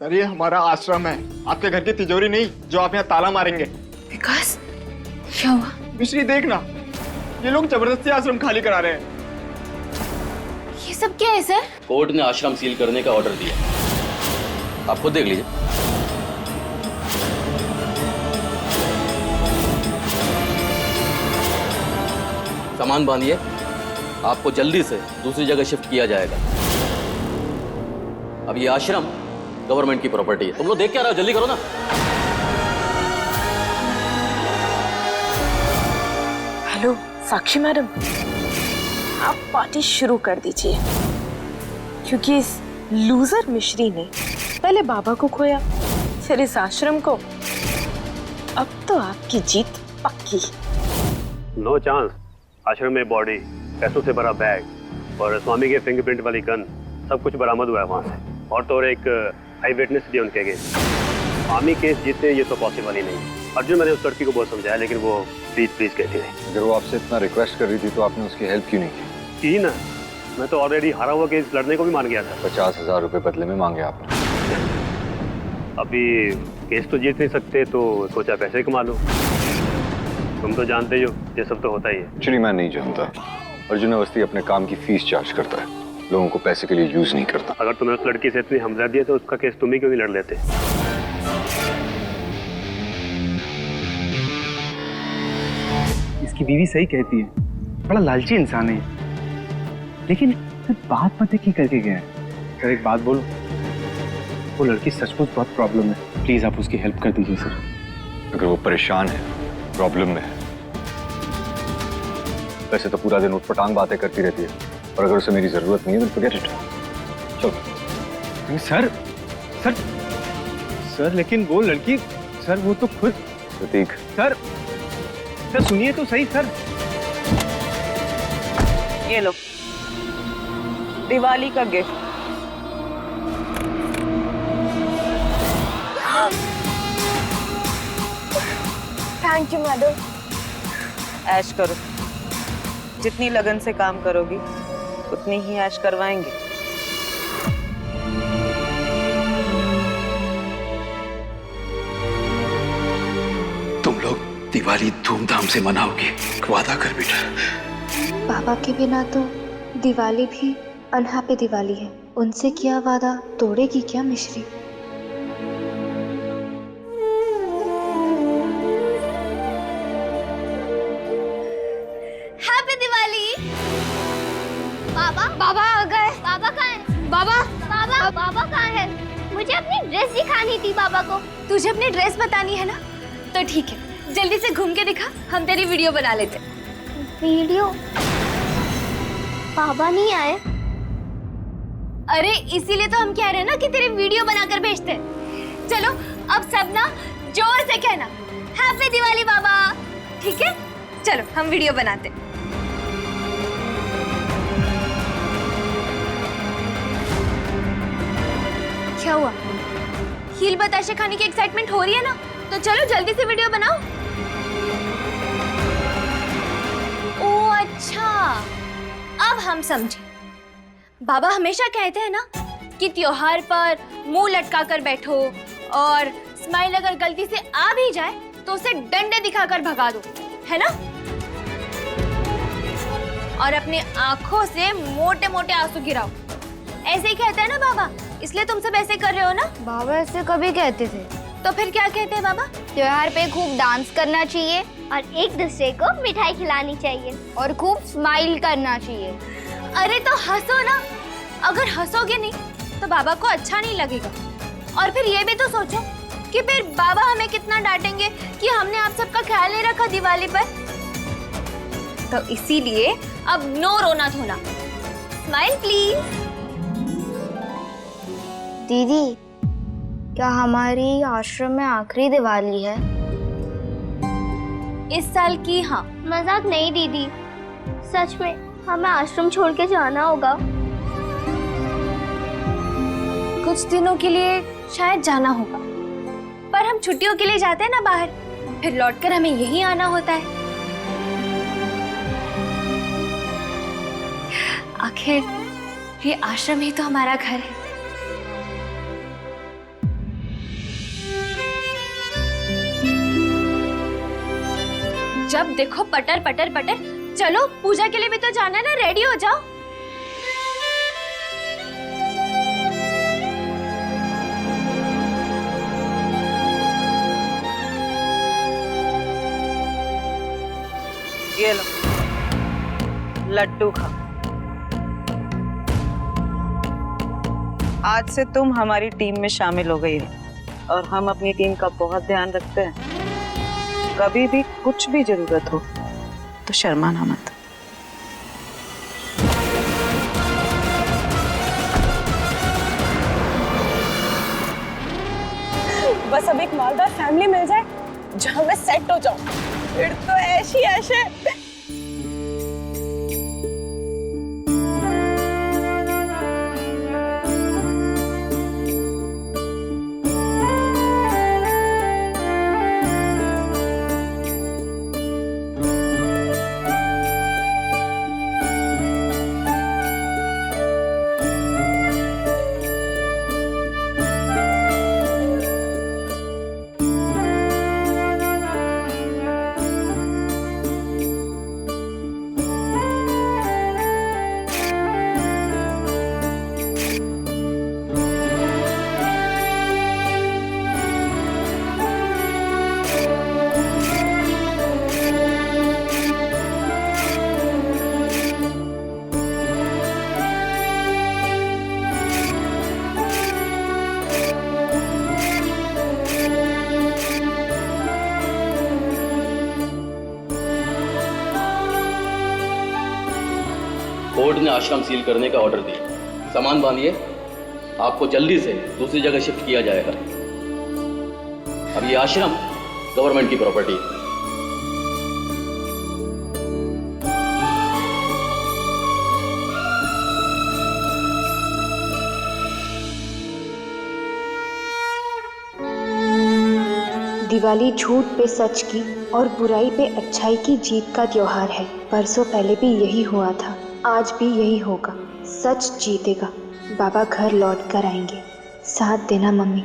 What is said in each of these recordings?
Sir ये हमारा आश्रम है, आपके घर की तिजोरी नहीं जो आप यहाँ ताला मारेंगे। विकास, क्या हुआ? मिश्री देखना, ये लोग जबरदस्ती आश्रम खाली करा रहे हैं। ये सब क्या है सर? कोर्ट ने आश्रम सील करने का ऑर्डर दिया, आप खुद देख लीजिए। सामान बांधिए, आपको जल्दी से दूसरी जगह शिफ्ट किया जाएगा। अब ये आश्रम गवर्नमेंट की प्रॉपर्टी है। तुम लोग देख क्या रहे हो, जल्दी करो ना। हेलो साक्षी मैडम, आप पार्टी शुरू कर दीजिए, क्योंकि इस लूजर मिश्री ने पहले बाबा को खोया, फिर इस आश्रम को, अब तो आपकी जीत पक्की। No chance. आश्रम में बॉडी, पैसों से भरा बैग और स्वामी के फिंगरप्रिंट वाली गन, सब कुछ बरामद हुआ है वहाँ से। और तो और एक आई विटनेस भी उनके अगेंस्ट। स्वामी केस जीते ये तो पॉसिबल ही नहीं। अर्जुन, मैंने उस लड़की को बहुत समझाया, लेकिन वो प्लीज कहती रही। अगर वो आपसे इतना रिक्वेस्ट कर रही थी तो आपने उसकी हेल्प क्यों नहीं की ना? मैं तो ऑलरेडी हारा हुआ केस लड़ने को भी मान गया था। 50,000 रुपए बदले में मांगे आपने। अभी केस तो जीत नहीं सकते, तो सोचा पैसे कमा लो। तुम तो जानते हो ये सब तो होता ही है। एक्चुअली मैं नहीं जानता, अर्जुन अवस्थी अपने काम की फीस चार्ज करता है, लोगों को पैसे के लिए यूज नहीं करता। अगर तुम्हें उस लड़की से इतनी हमदर्दी है तो उसका केस तुम ही क्यों नहीं लड़ लेते? इसकी बीवी सही कहती है, बड़ा लालची इंसान है, लेकिन फिर बात पते की करके गया है। सर एक बात बोलो, वो लड़की सचमुच बहुत प्रॉब्लम है, प्लीज आप उसकी हेल्प कर दीजिए सर। अगर वो परेशान है, प्रॉब्लम में है, वैसे तो पूरा दिन उठपटांग बातें करती रहती है, और अगर उसे मेरी जरूरत नहीं है तो फॉरगेट इट। चलो। सर सर सर लेकिन वो लड़की, सर वो तो खुद। प्रतीक, सर सर सुनिए तो सही सर। ये लो दिवाली का गिफ्ट। Thank you madam. ऐश करो, जितनी लगन से काम करोगी उतनी ही ऐश करवाएंगे। तुम लोग दिवाली धूमधाम से मनाओगे, वादा कर बेटा। बाबा के बिना तो दिवाली भी अनहैप्पी दिवाली है, उनसे किया वादा तोड़ेगी क्या मिश्री? हैप्पी दिवाली। बाबा बाबा आ गए। बाबा कहाँ है? बाबा बाबा बाबा कहाँ है? मुझे अपनी ड्रेस दिखानी थी बाबा को। तुझे अपनी ड्रेस बतानी है ना, तो ठीक है, जल्दी से घूम के दिखा, हम तेरी वीडियो बना लेते। वीडियो? बाबा नहीं आए? अरे इसीलिए तो हम कह रहे हैं ना कि तेरी वीडियो बनाकर भेजते हैं। चलो अब सब ना जोर से कहना हैप्पी दिवाली बाबा, ठीक है? चलो हम वीडियो बनाते हैं। क्या हुआ? हील बताशे खाने की एक्साइटमेंट हो रही है ना, तो चलो जल्दी से वीडियो बनाओ। ओ अच्छा, अब हम समझे। बाबा हमेशा कहते हैं ना कि त्योहार पर मुंह लटका कर बैठो, और स्माइल अगर गलती से आ भी जाए तो उसे डंडे दिखाकर भगा दो, है ना? और अपनी आंखों से मोटे मोटे आंसू गिराओ, ऐसे ही कहते हैं ना बाबा, इसलिए तुम सब ऐसे कर रहे हो ना? बाबा ऐसे कभी कहते थे। तो फिर क्या कहते हैं बाबा? त्योहार पे खूब डांस करना चाहिए और एक दूसरे को मिठाई खिलानी चाहिए और खूब स्माइल करना चाहिए। अरे तो हंसो ना, अगर हंसोगे नहीं तो बाबा को अच्छा नहीं लगेगा। और फिर ये भी तो सोचो कि फिर बाबा हमें कितना डांटेंगे कि हमने आप सबका ख्याल नहीं रखा दिवाली पर। तो इसीलिए अब नो रोना धोना, स्माइल प्लीज। दीदी, क्या हमारी आश्रम में आखिरी दिवाली है? इस साल की हाँ। मजाक नहीं दीदी, सच में हमें आश्रम छोड़ के जाना होगा। कुछ दिनों के लिए शायद जाना होगा, पर हम छुट्टियों के लिए जाते हैं ना बाहर, फिर लौटकर हमें यहीं आना होता है। आखिर ये आश्रम ही तो हमारा घर है। जब देखो पटर पटर पटर। चलो पूजा के लिए भी तो जाना है ना, रेडी हो जाओ। ये लो लड्डू खा। आज से तुम हमारी टीम में शामिल हो गई हो और हम अपनी टीम का बहुत ध्यान रखते हैं। कभी भी कुछ भी जरूरत हो तो शर्माना मत। बस अब एक मालदार फैमिली मिल जाए जहां मैं सेट हो जाऊं, फिर तो ऐश ही ऐश है। कोर्ट ने आश्रम सील करने का ऑर्डर दिया। सामान बांधिए, आपको जल्दी से दूसरी जगह शिफ्ट किया जाएगा। अब ये आश्रम गवर्नमेंट की प्रॉपर्टी है। दिवाली झूठ पे सच की और बुराई पे अच्छाई की जीत का त्योहार है। बरसों पहले भी यही हुआ था, आज भी यही होगा। सच जीतेगा। बाबा घर लौट कर आएंगे। साथ देना मम्मी।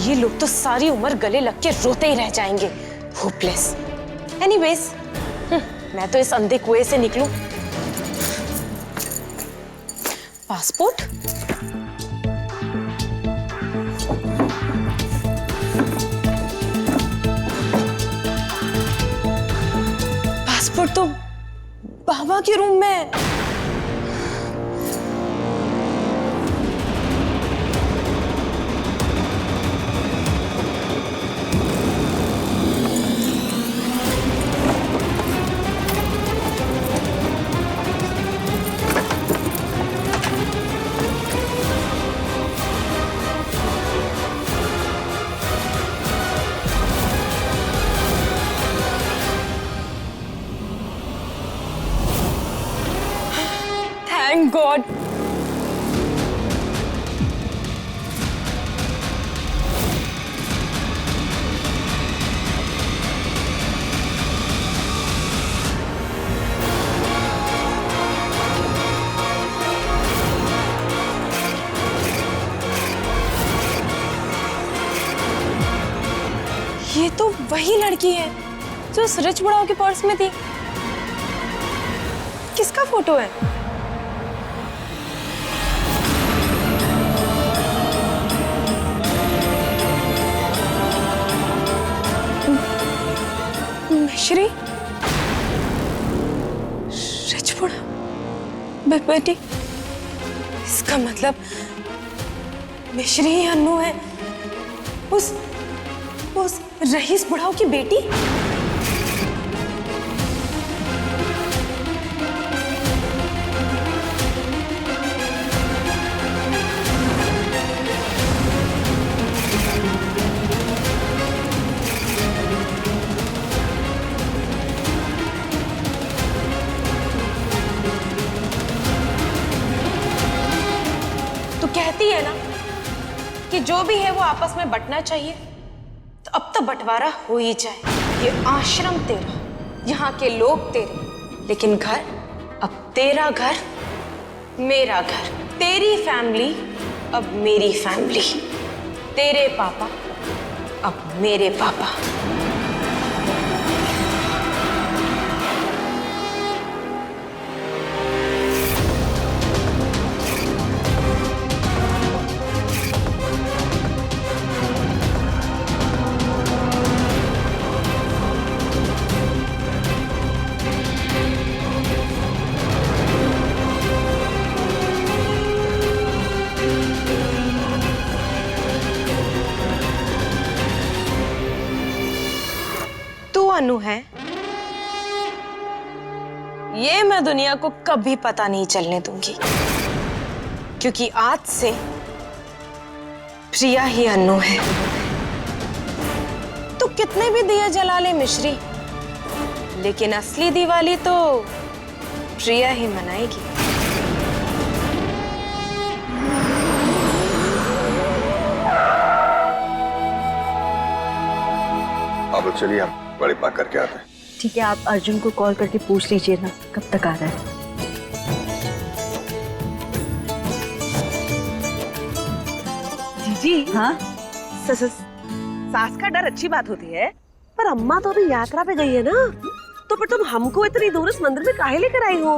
ये लोग तो सारी उम्र गले लग के रोते ही रह जाएंगे। होपलेस। एनीवेज, मैं तो इस अंधे कुएं से निकलूं। पासपोर्ट? पासपोर्ट तो बाबा के रूम में है। Thank God. ये तो वही लड़की है जो उस रिच बुढ़ाओ के पर्स में थी। किसका फोटो है? मिश्री? रिच बुढ़ा बेटी? इसका मतलब मिश्री ही अन्नू है, उस रईस बुढ़ाओ की बेटी। तो कहती है ना कि जो भी है वो आपस में बंटना चाहिए, तो अब तो बंटवारा हो ही जाए। ये आश्रम तेरा यहाँ के लोग तेरे, लेकिन घर अब तेरा घर, मेरा घर, तेरी फैमिली अब मेरी फैमिली, तेरे पापा अब मेरे पापा। अनु है, ये मैं दुनिया को कभी पता नहीं चलने दूंगी, क्योंकि आज से प्रिया ही अनु है। तो कितने भी दिए जला ले मिश्री, लेकिन असली दिवाली तो प्रिया ही मनाएगी। अब चलिए हम गाड़ी पार्क करके आते हैं। ठीक है, आप अर्जुन को कॉल करके पूछ लीजिए ना कब तक आ रहा है। जीजी, हाँ सास का डर अच्छी बात होती है, पर अम्मा तो अभी यात्रा पे गई है ना, तो फिर तुम हमको इतनी दूर इस मंदिर में काहे लेकर आई हो?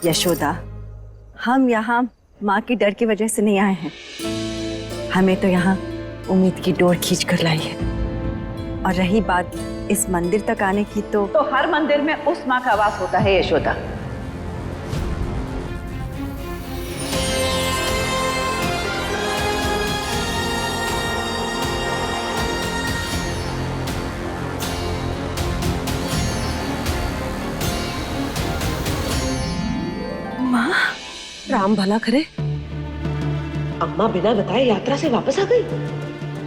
यशोदा, हम यहाँ माँ की डर की वजह से नहीं आए हैं, हमें तो यहाँ उम्मीद की डोर खींच कर लाई है। और रही बात इस मंदिर तक आने की, तो हर मंदिर में उस माँ का वास होता है यशोदा। माँ, राम भला करे, अम्मा बिना बताए यात्रा से वापस आ गई।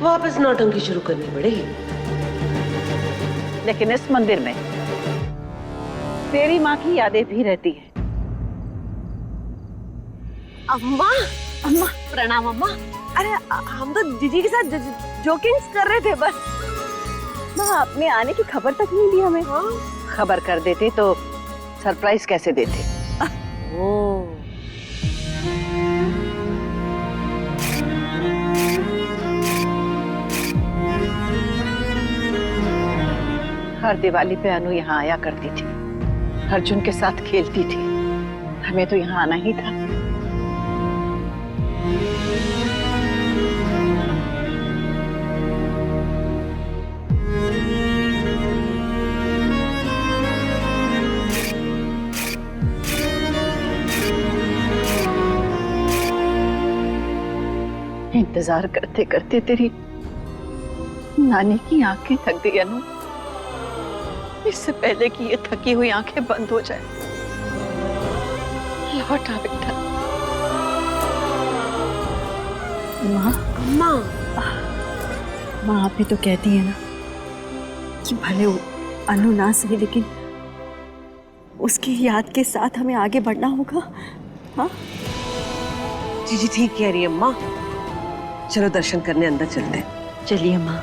वापस नौटंकी शुरू करनी पड़ेगी। लेकिन इस मंदिर में तेरी माँ की यादें भी रहती हैं। अम्मा, अम्मा प्रणाम अम्मा। अरे हम तो जीजी के साथ जोकिंग्स कर रहे थे बस। माँ, आपने आने की खबर तक नहीं दी हमें। हाँ? खबर कर देते तो सरप्राइज कैसे देते। हर दिवाली पे अनु यहाँ आया करती थी, अर्जुन के साथ खेलती थी, हमें तो यहाँ आना ही था। इंतजार करते करते तेरी नानी की आंखें थक गई अनु। इससे पहले कि ये थकी हुई आंखें बंद हो जाए, लौट आ बेटा। माँ, माँ, माँ आप भी तो कहती है ना कि भले वो अनु ना सही, लेकिन उसकी याद के साथ हमें आगे बढ़ना होगा। हाँ जीजी ठीक कह रही है अम्मा। चलो दर्शन करने अंदर चलते हैं। चलिए माँ।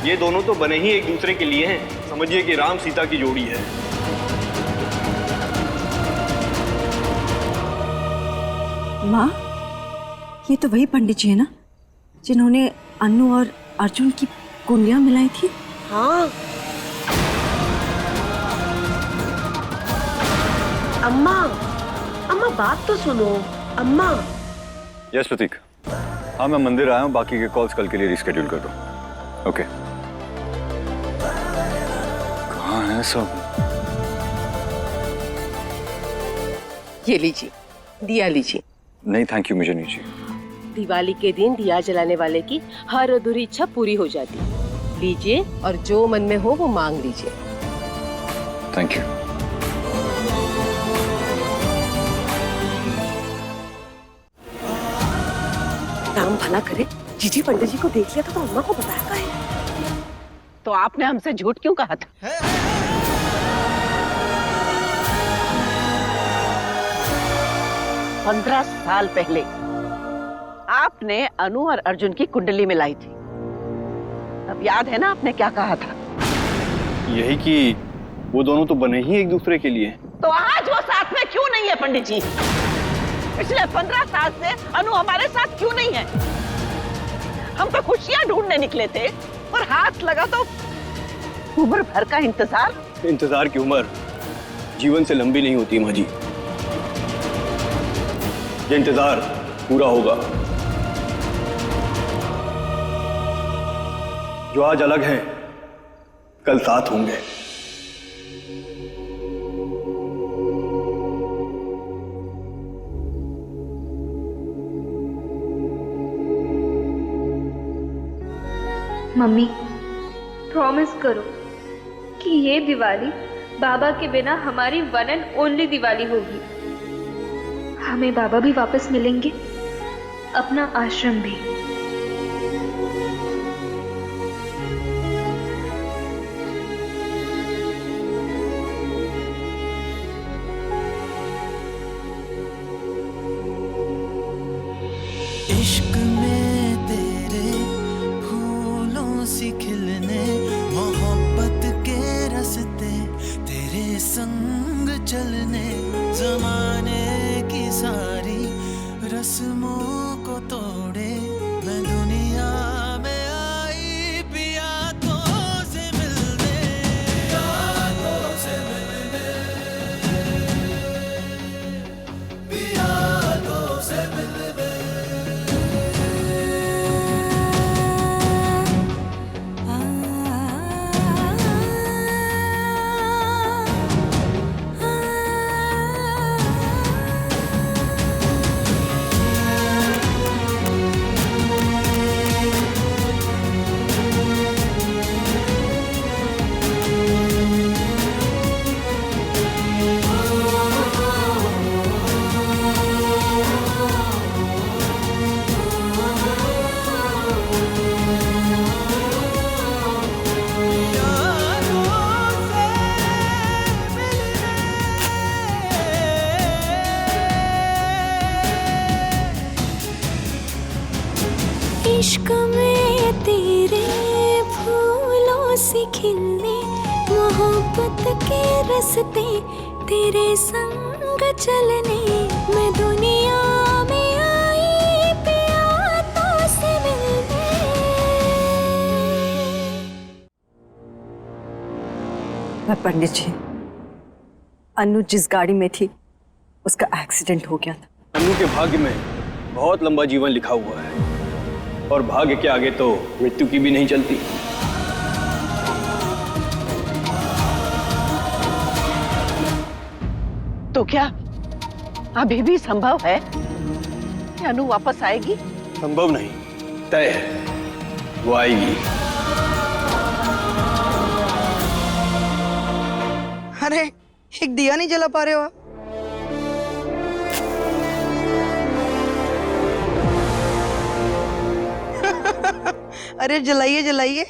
ये दोनों तो बने ही एक दूसरे के लिए हैं। समझिए कि राम सीता की जोड़ी है। माँ, ये तो वही पंडित जी है ना जिन्होंने अनु और अर्जुन की कुंडलियां मिलाई थी। हाँ अम्मा, अम्मा बात तो सुनो। अम्मा। यस प्रतीक, हाँ मैं मंदिर आया हूँ, बाकी के कॉल्स कल के लिए रिस्केड्यूल कर दो। ओके। कहाँ है सब? ये लीजिए, दिया लीजिए। नहीं थैंक यू, मुझे नहीं चाहिए। दिवाली के दिन दिया जलाने वाले की हर अधूरी इच्छा पूरी हो जाती है। लीजिए और जो मन में हो वो मांग लीजिए। Thank you. राम भला करे, जीजी पंडित जी को देख लिया तो अम्मा को बताया क्या है? तो आपने हमसे झूठ क्यों कहा था? 15 साल पहले आपने अनु और अर्जुन की कुंडली मिलाई थी। अब याद है ना आपने क्या कहा था? यही कि वो दोनों तो बने ही एक दूसरे के लिए। तो आज वो साथ में क्यों नहीं है पंडित जी? पिछले 15 साल से अनु हमारे साथ क्यों नहीं है? हम तो खुशियां ढूंढने निकले थे और हाथ लगा तो उम्र भर का इंतजार की उम्र जीवन से लंबी नहीं होती माँ जी। ये इंतजार पूरा होगा। जो आज अलग हैं, कल साथ होंगे। मम्मी प्रॉमिस करो कि ये दिवाली बाबा के बिना हमारी वन एंड ओनली दिवाली होगी। हमें बाबा भी वापस मिलेंगे, अपना आश्रम भी। इश्क में तेरे फूलों सी खिलने, मोहब्बत के रास्ते तेरे संग चलने, जमाने की सारी रस्मों को तोड़े मैं दुनिया में आई पिया तो से मिलने, पिया तो से मिलने, पिया तो से मिलने। इश्क में तेरे फूलों से खिलने, मोहब्बत के रास्ते तेरे संग चलने, मैं दुनिया में आई पिया तो से मिलने। मैं पंडित जी, अनु जिस गाड़ी में थी उसका एक्सीडेंट हो गया था। अनु के भाग्य में बहुत लंबा जीवन लिखा हुआ है और भाग्य के आगे तो मृत्यु की भी नहीं चलती। तो क्या अभी भी संभव है कि अनु वापस आएगी? संभव नहीं, तय है, वो आएगी। अरे एक दिया नहीं जला पा रहे हो आप? अरे जलाइए जलाइए।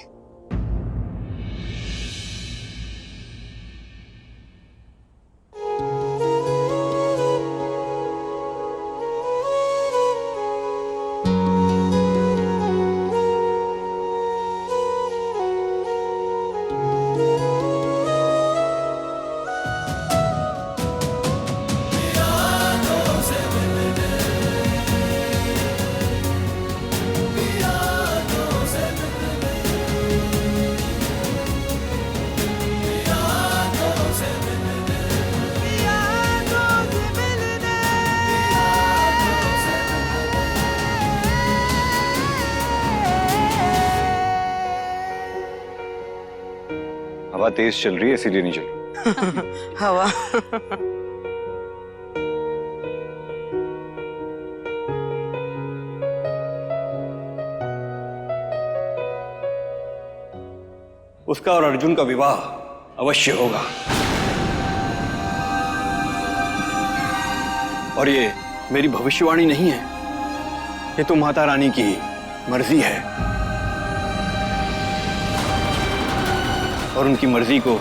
हवा तेज चल रही है इसीलिए नहीं चल। हवा उसका और अर्जुन का विवाह अवश्य होगा और ये मेरी भविष्यवाणी नहीं है, ये तो माता रानी की मर्जी है और उनकी मर्जी को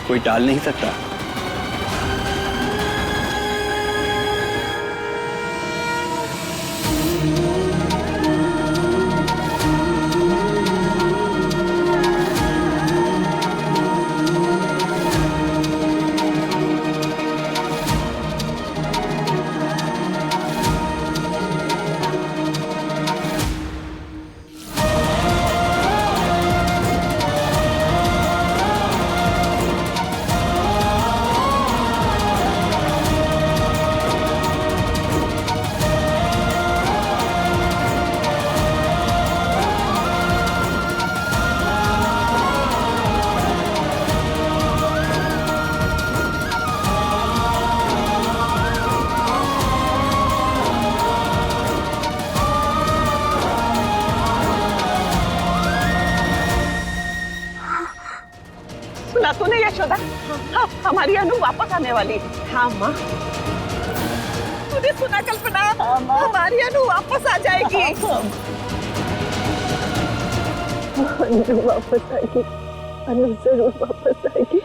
कोई टाल नहीं सकता। यशोदा, हाँ, हमारी अनु वापस आने वाली। हाँ माँ। तूने सुना कल्पना? हमारी अनु वापस आ जाएगी। अनु वापस आएगी, अनु जरूर वापस आएगी।